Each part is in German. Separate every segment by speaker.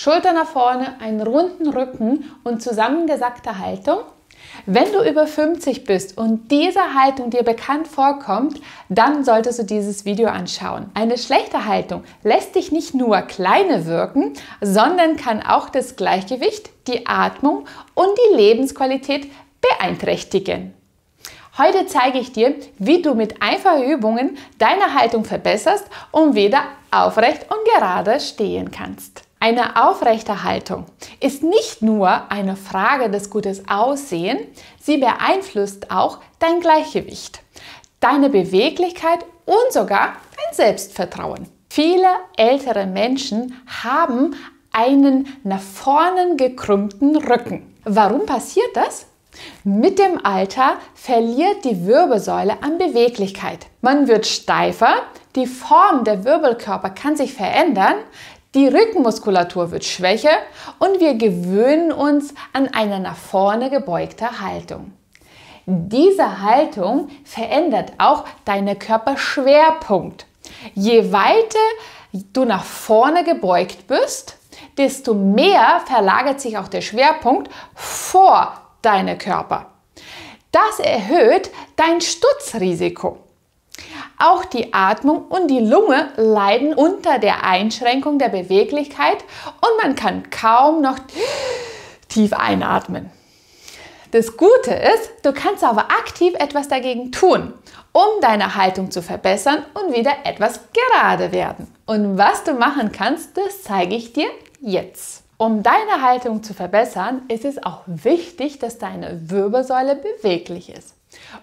Speaker 1: Schulter nach vorne, einen runden Rücken und zusammengesackte Haltung. Wenn du über 50 bist und diese Haltung dir bekannt vorkommt, dann solltest du dieses Video anschauen. Eine schlechte Haltung lässt dich nicht nur kleiner wirken, sondern kann auch das Gleichgewicht, die Atmung und die Lebensqualität beeinträchtigen. Heute zeige ich dir, wie du mit einfachen Übungen deine Haltung verbesserst und wieder aufrecht und gerade stehen kannst. Eine aufrechte Haltung ist nicht nur eine Frage des guten Aussehens, sie beeinflusst auch dein Gleichgewicht, deine Beweglichkeit und sogar dein Selbstvertrauen. Viele ältere Menschen haben einen nach vorne gekrümmten Rücken. Warum passiert das? Mit dem Alter verliert die Wirbelsäule an Beweglichkeit. Man wird steifer, die Form der Wirbelkörper kann sich verändern, die Rückenmuskulatur wird schwächer und wir gewöhnen uns an eine nach vorne gebeugte Haltung. Diese Haltung verändert auch deinen Körperschwerpunkt. Je weiter du nach vorne gebeugt bist, desto mehr verlagert sich auch der Schwerpunkt vor deinen Körper. Das erhöht dein Sturzrisiko. Auch die Atmung und die Lunge leiden unter der Einschränkung der Beweglichkeit und man kann kaum noch tief einatmen. Das Gute ist, du kannst aber aktiv etwas dagegen tun, um deine Haltung zu verbessern und wieder etwas gerade werden. Und was du machen kannst, das zeige ich dir jetzt. Um deine Haltung zu verbessern, ist es auch wichtig, dass deine Wirbelsäule beweglich ist.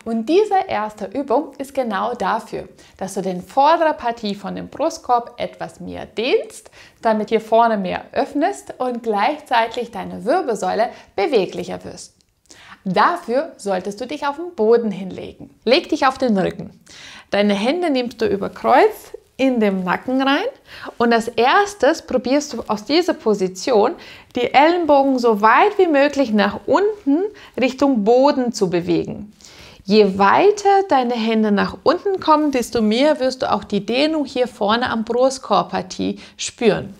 Speaker 1: Und diese erste Übung ist genau dafür, dass du den vorderen Partie von dem Brustkorb etwas mehr dehnst, damit hier vorne mehr öffnest und gleichzeitig deine Wirbelsäule beweglicher wirst. Dafür solltest du dich auf den Boden hinlegen. Leg dich auf den Rücken. Deine Hände nimmst du über Kreuz in den Nacken rein und als erstes probierst du aus dieser Position die Ellenbogen so weit wie möglich nach unten Richtung Boden zu bewegen. Je weiter deine Hände nach unten kommen, desto mehr wirst du auch die Dehnung hier vorne am Brustkorbpartie spüren.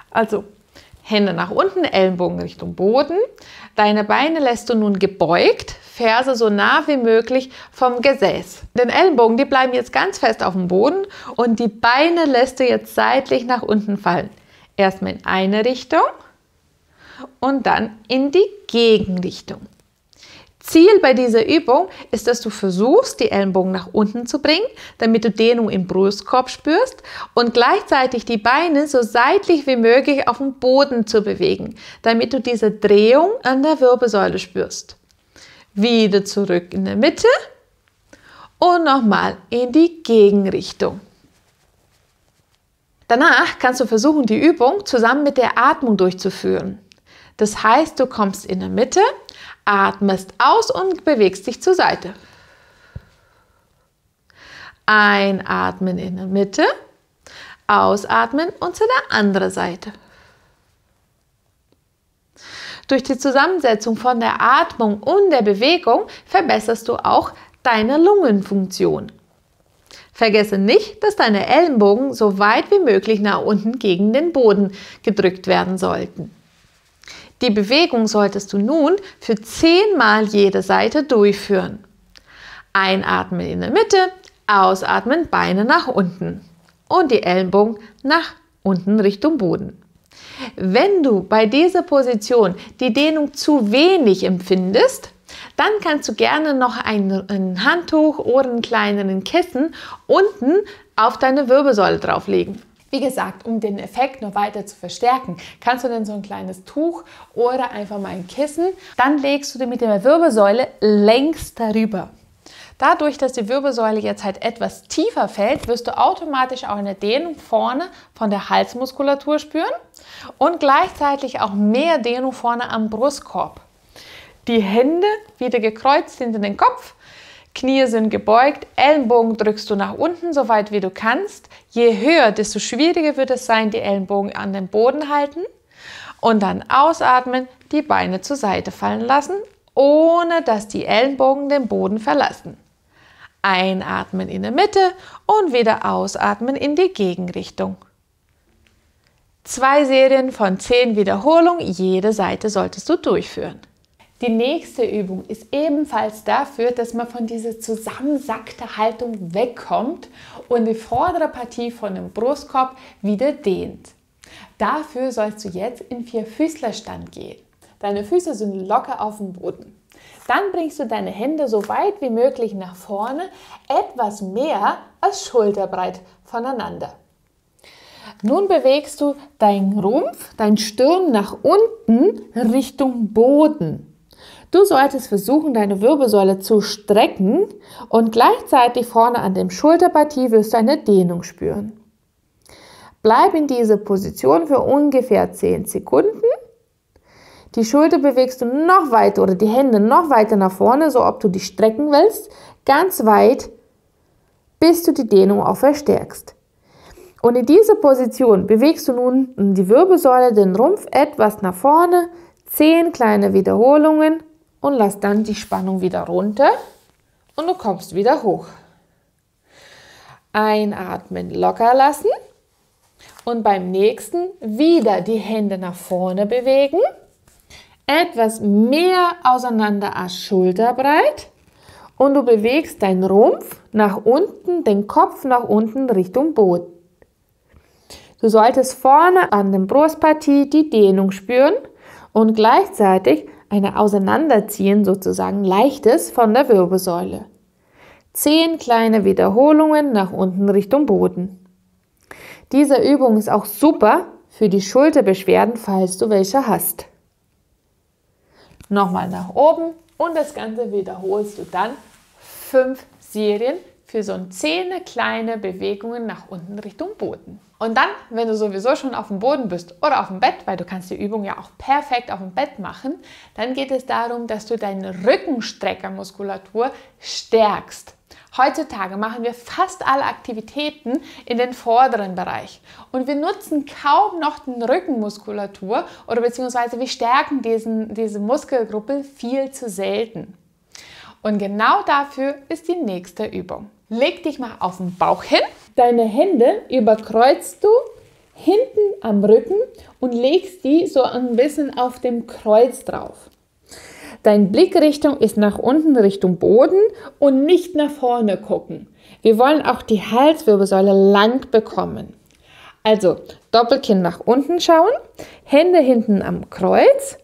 Speaker 1: Also Hände nach unten, Ellenbogen Richtung Boden. Deine Beine lässt du nun gebeugt, Ferse so nah wie möglich vom Gesäß. Den Ellenbogen, die bleiben jetzt ganz fest auf dem Boden und die Beine lässt du jetzt seitlich nach unten fallen. Erstmal in eine Richtung und dann in die Gegenrichtung. Ziel bei dieser Übung ist, dass du versuchst, die Ellenbogen nach unten zu bringen, damit du Dehnung im Brustkorb spürst und gleichzeitig die Beine so seitlich wie möglich auf dem Boden zu bewegen, damit du diese Drehung an der Wirbelsäule spürst. Wieder zurück in der Mitte und nochmal in die Gegenrichtung. Danach kannst du versuchen, die Übung zusammen mit der Atmung durchzuführen. Das heißt, du kommst in der Mitte, atmest aus und bewegst dich zur Seite. Einatmen in der Mitte, ausatmen und zu der anderen Seite. Durch die Zusammensetzung von der Atmung und der Bewegung verbesserst du auch deine Lungenfunktion. Vergesse nicht, dass deine Ellenbogen so weit wie möglich nach unten gegen den Boden gedrückt werden sollten. Die Bewegung solltest du nun für 10 Mal jede Seite durchführen. Einatmen in der Mitte, ausatmen, Beine nach unten und die Ellenbogen nach unten Richtung Boden. Wenn du bei dieser Position die Dehnung zu wenig empfindest, dann kannst du gerne noch ein Handtuch oder einen kleineren Kissen unten auf deine Wirbelsäule drauflegen. Wie gesagt, um den Effekt noch weiter zu verstärken, kannst du dann so ein kleines Tuch oder einfach mal ein Kissen, dann legst du den mit der Wirbelsäule längs darüber. Dadurch, dass die Wirbelsäule jetzt halt etwas tiefer fällt, wirst du automatisch auch eine Dehnung vorne von der Halsmuskulatur spüren und gleichzeitig auch mehr Dehnung vorne am Brustkorb. Die Hände wieder gekreuzt hinter den Kopf, Knie sind gebeugt, Ellenbogen drückst du nach unten, so weit wie du kannst. Je höher, desto schwieriger wird es sein, die Ellenbogen an den Boden halten. Und dann ausatmen, die Beine zur Seite fallen lassen, ohne dass die Ellenbogen den Boden verlassen. Einatmen in der Mitte und wieder ausatmen in die Gegenrichtung. 2 Serien von 10 Wiederholungen, jede Seite solltest du durchführen. Die nächste Übung ist ebenfalls dafür, dass man von dieser zusammensackten Haltung wegkommt und die vordere Partie von dem Brustkorb wieder dehnt. Dafür sollst du jetzt in Vierfüßlerstand gehen. Deine Füße sind locker auf dem Boden. Dann bringst du deine Hände so weit wie möglich nach vorne, etwas mehr als schulterbreit voneinander. Nun bewegst du deinen Rumpf, dein Stirn nach unten Richtung Boden. Du solltest versuchen, deine Wirbelsäule zu strecken und gleichzeitig vorne an der Schulterpartie wirst du eine Dehnung spüren. Bleib in dieser Position für ungefähr 10 Sekunden. Die Schulter bewegst du noch weiter oder die Hände noch weiter nach vorne, so ob du die strecken willst, ganz weit, bis du die Dehnung auch verstärkst. Und in dieser Position bewegst du nun die Wirbelsäule, den Rumpf etwas nach vorne, 10 kleine Wiederholungen und lass dann die Spannung wieder runter und du kommst wieder hoch. Einatmen, locker lassen und beim nächsten wieder die Hände nach vorne bewegen, etwas mehr auseinander als schulterbreit und du bewegst deinen Rumpf nach unten, den Kopf nach unten Richtung Boden. Du solltest vorne an der Brustpartie die Dehnung spüren und gleichzeitig eine Auseinanderziehen, sozusagen leichtes von der Wirbelsäule. 10 kleine Wiederholungen nach unten Richtung Boden. Diese Übung ist auch super für die Schulterbeschwerden, falls du welche hast. Nochmal nach oben und das Ganze wiederholst du dann 5 Serien für so 10 kleine Bewegungen nach unten Richtung Boden. Und dann, wenn du sowieso schon auf dem Boden bist oder auf dem Bett, weil du kannst die Übung ja auch perfekt auf dem Bett machen, dann geht es darum, dass du deine Rückenstreckermuskulatur stärkst. Heutzutage machen wir fast alle Aktivitäten in den vorderen Bereich und wir nutzen kaum noch die Rückenmuskulatur oder beziehungsweise wir stärken diese Muskelgruppe viel zu selten. Und genau dafür ist die nächste Übung. Leg dich mal auf den Bauch hin, deine Hände überkreuzt du hinten am Rücken und legst die so ein bisschen auf dem Kreuz drauf. Deine Blickrichtung ist nach unten Richtung Boden und nicht nach vorne gucken. Wir wollen auch die Halswirbelsäule lang bekommen. Also Doppelkinn nach unten schauen, Hände hinten am Kreuz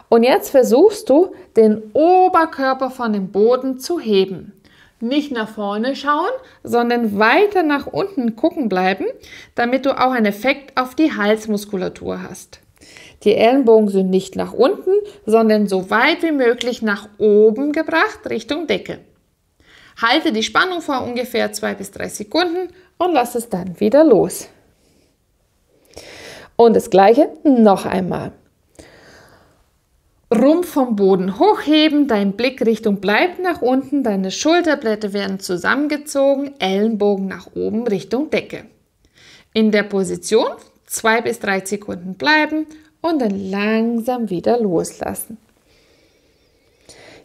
Speaker 1: und jetzt versuchst du, den Oberkörper von dem Boden zu heben. Nicht nach vorne schauen, sondern weiter nach unten gucken bleiben, damit du auch einen Effekt auf die Halsmuskulatur hast. Die Ellenbogen sind nicht nach unten, sondern so weit wie möglich nach oben gebracht, Richtung Decke. Halte die Spannung vor ungefähr 2 bis 3 Sekunden und lass es dann wieder los. Und das Gleiche noch einmal. Rumpf vom Boden hochheben, dein Blickrichtung bleibt nach unten, deine Schulterblätter werden zusammengezogen, Ellenbogen nach oben Richtung Decke. In der Position 2 bis 3 Sekunden bleiben und dann langsam wieder loslassen.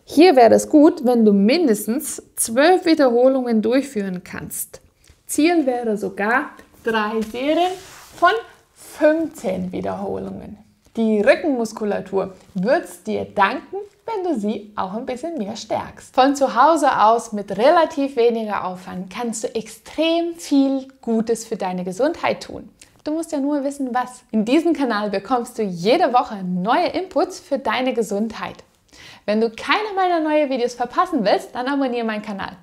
Speaker 1: Hier wäre es gut, wenn du mindestens 12 Wiederholungen durchführen kannst. Ziel wäre sogar 3 Serien von 15 Wiederholungen. Die Rückenmuskulatur wird es dir danken, wenn du sie auch ein bisschen mehr stärkst. Von zu Hause aus mit relativ weniger Aufwand kannst du extrem viel Gutes für deine Gesundheit tun. Du musst ja nur wissen, was. In diesem Kanal bekommst du jede Woche neue Inputs für deine Gesundheit. Wenn du keine meiner neuen Videos verpassen willst, dann abonniere meinen Kanal.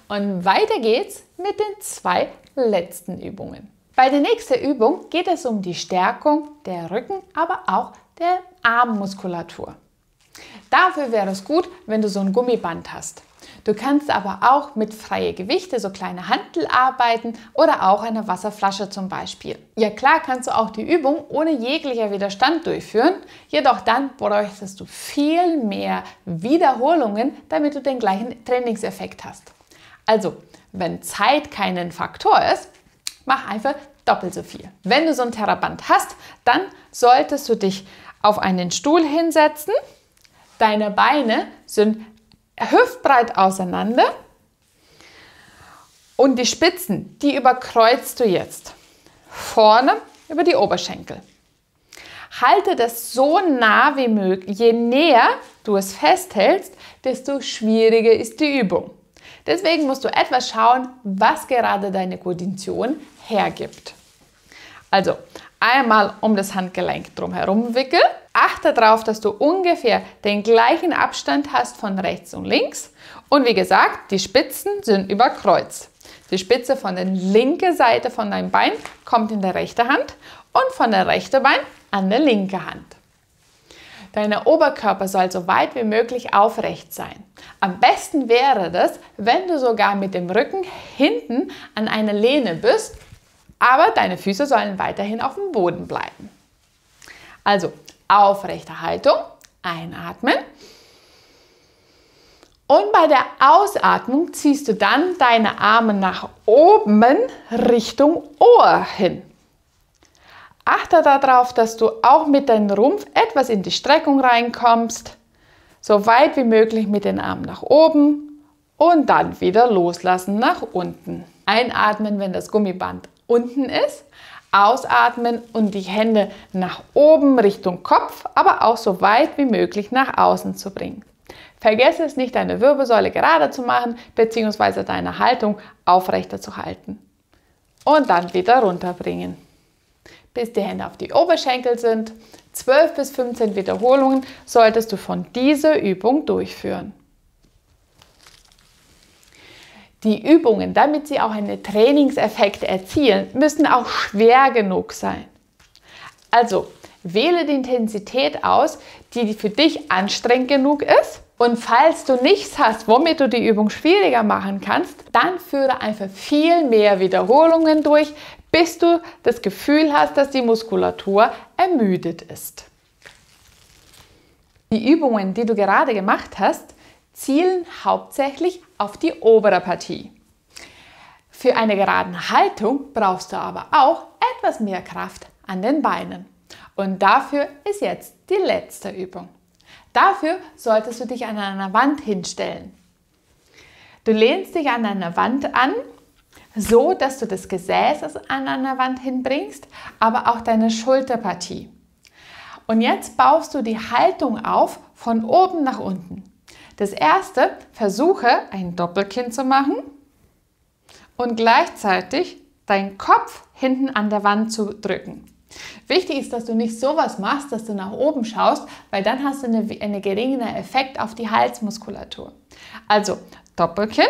Speaker 1: Und weiter geht's mit den 2 letzten Übungen. Bei der nächsten Übung geht es um die Stärkung der Rücken, aber auch der Armmuskulatur. Dafür wäre es gut, wenn du so ein Gummiband hast. Du kannst aber auch mit freien Gewichten, so kleine Hantel arbeiten oder auch eine Wasserflasche zum Beispiel. Ja klar kannst du auch die Übung ohne jeglicher Widerstand durchführen, jedoch dann bräuchtest du viel mehr Wiederholungen, damit du den gleichen Trainingseffekt hast. Also, wenn Zeit kein Faktor ist, mach einfach doppelt so viel. Wenn du so ein Theraband hast, dann solltest du dich auf einen Stuhl hinsetzen. Deine Beine sind hüftbreit auseinander und die Spitzen, die überkreuzt du jetzt. Vorne über die Oberschenkel. Halte das so nah wie möglich. Je näher du es festhältst, desto schwieriger ist die Übung. Deswegen musst du etwas schauen, was gerade deine Kondition hergibt. Also einmal um das Handgelenk drumherum wickeln. Achte darauf, dass du ungefähr den gleichen Abstand hast von rechts und links. Und wie gesagt, die Spitzen sind überkreuzt. Die Spitze von der linken Seite von deinem Bein kommt in der rechten Hand und von der rechten Bein an der linken Hand. Dein Oberkörper soll so weit wie möglich aufrecht sein. Am besten wäre das, wenn du sogar mit dem Rücken hinten an einer Lehne bist, aber deine Füße sollen weiterhin auf dem Boden bleiben. Also aufrechte Haltung, einatmen. Und bei der Ausatmung ziehst du dann deine Arme nach oben Richtung Ohr hin. Achte darauf, dass du auch mit deinem Rumpf etwas in die Streckung reinkommst, so weit wie möglich mit den Armen nach oben und dann wieder loslassen nach unten. Einatmen, wenn das Gummiband unten ist, ausatmen und die Hände nach oben Richtung Kopf, aber auch so weit wie möglich nach außen zu bringen. Vergesse es nicht, deine Wirbelsäule gerade zu machen bzw. deine Haltung aufrechter zu halten. Und dann wieder runterbringen, bis die Hände auf die Oberschenkel sind. 12 bis 15 Wiederholungen solltest du von dieser Übung durchführen. Die Übungen, damit sie auch einen Trainingseffekt erzielen, müssen auch schwer genug sein. Also wähle die Intensität aus, die für dich anstrengend genug ist. Und falls du nichts hast, womit du die Übung schwieriger machen kannst, dann führe einfach viel mehr Wiederholungen durch, bis du das Gefühl hast, dass die Muskulatur ermüdet ist. Die Übungen, die du gerade gemacht hast, zielen hauptsächlich auf die obere Partie. Für eine gerade Haltung brauchst du aber auch etwas mehr Kraft an den Beinen. Und dafür ist jetzt die letzte Übung. Dafür solltest du dich an einer Wand hinstellen. Du lehnst dich an einer Wand an, so dass du das Gesäß an einer Wand hinbringst, aber auch deine Schulterpartie. Und jetzt baust du die Haltung auf von oben nach unten. Das erste, versuche ein Doppelkinn zu machen und gleichzeitig deinen Kopf hinten an der Wand zu drücken. Wichtig ist, dass du nicht sowas machst, dass du nach oben schaust, weil dann hast du einen geringeren Effekt auf die Halsmuskulatur. Also Doppelkinn,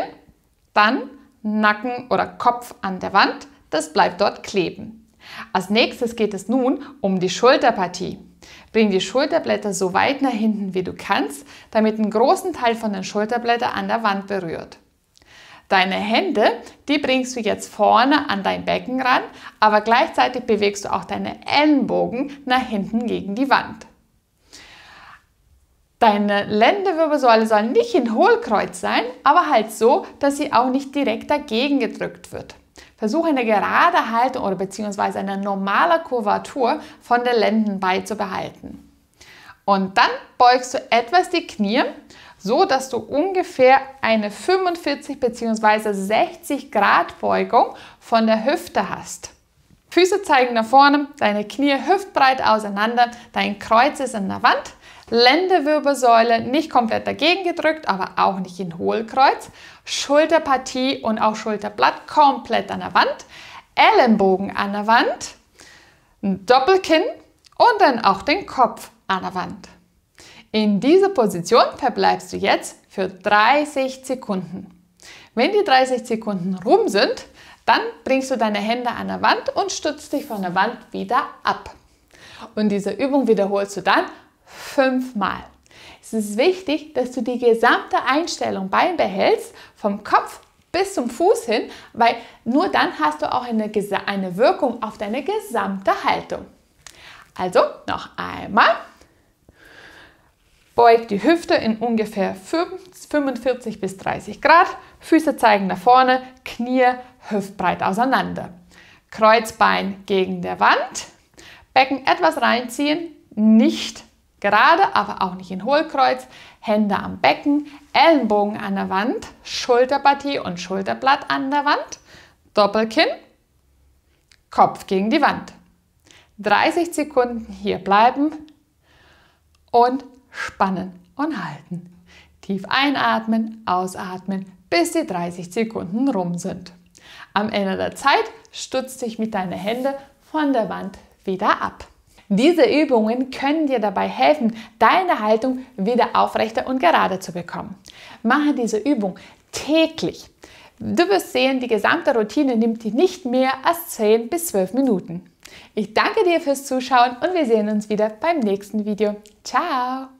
Speaker 1: dann Nacken oder Kopf an der Wand, das bleibt dort kleben. Als nächstes geht es nun um die Schulterpartie. Bring die Schulterblätter so weit nach hinten wie du kannst, damit einen großen Teil von den Schulterblättern an der Wand berührt. Deine Hände, die bringst du jetzt vorne an dein Becken ran, aber gleichzeitig bewegst du auch deine Ellenbogen nach hinten gegen die Wand. Deine Lendenwirbelsäule soll nicht in Hohlkreuz sein, aber halt so, dass sie auch nicht direkt dagegen gedrückt wird. Versuche eine gerade Haltung oder beziehungsweise eine normale Kurvatur von der Lenden beizubehalten. Und dann beugst du etwas die Knie, so dass du ungefähr eine 45 bzw. 60 Grad Beugung von der Hüfte hast. Füße zeigen nach vorne, deine Knie hüftbreit auseinander, dein Kreuz ist an der Wand, Lendenwirbelsäule nicht komplett dagegen gedrückt, aber auch nicht in Hohlkreuz, Schulterpartie und auch Schulterblatt komplett an der Wand, Ellenbogen an der Wand, ein Doppelkinn und dann auch den Kopf an der Wand. In dieser Position verbleibst du jetzt für 30 Sekunden. Wenn die 30 Sekunden rum sind, dann bringst du deine Hände an der Wand und stützt dich von der Wand wieder ab. Und diese Übung wiederholst du dann 5-mal. Es ist wichtig, dass du die gesamte Einstellung beibehältst, vom Kopf bis zum Fuß hin, weil nur dann hast du auch eine Wirkung auf deine gesamte Haltung. Also noch einmal. Beug die Hüfte in ungefähr 45 bis 30 Grad, Füße zeigen nach vorne, Knie hüftbreit auseinander. Kreuzbein gegen der Wand, Becken etwas reinziehen, nicht gerade, aber auch nicht in Hohlkreuz, Hände am Becken, Ellenbogen an der Wand, Schulterpartie und Schulterblatt an der Wand, Doppelkinn, Kopf gegen die Wand. 30 Sekunden hier bleiben und spannen und halten. Tief einatmen, ausatmen, bis die 30 Sekunden rum sind. Am Ende der Zeit stützt dich mit deinen Händen von der Wand wieder ab. Diese Übungen können dir dabei helfen, deine Haltung wieder aufrechter und gerade zu bekommen. Mache diese Übung täglich. Du wirst sehen, die gesamte Routine nimmt dir nicht mehr als 10 bis 12 Minuten. Ich danke dir fürs Zuschauen und wir sehen uns wieder beim nächsten Video. Ciao!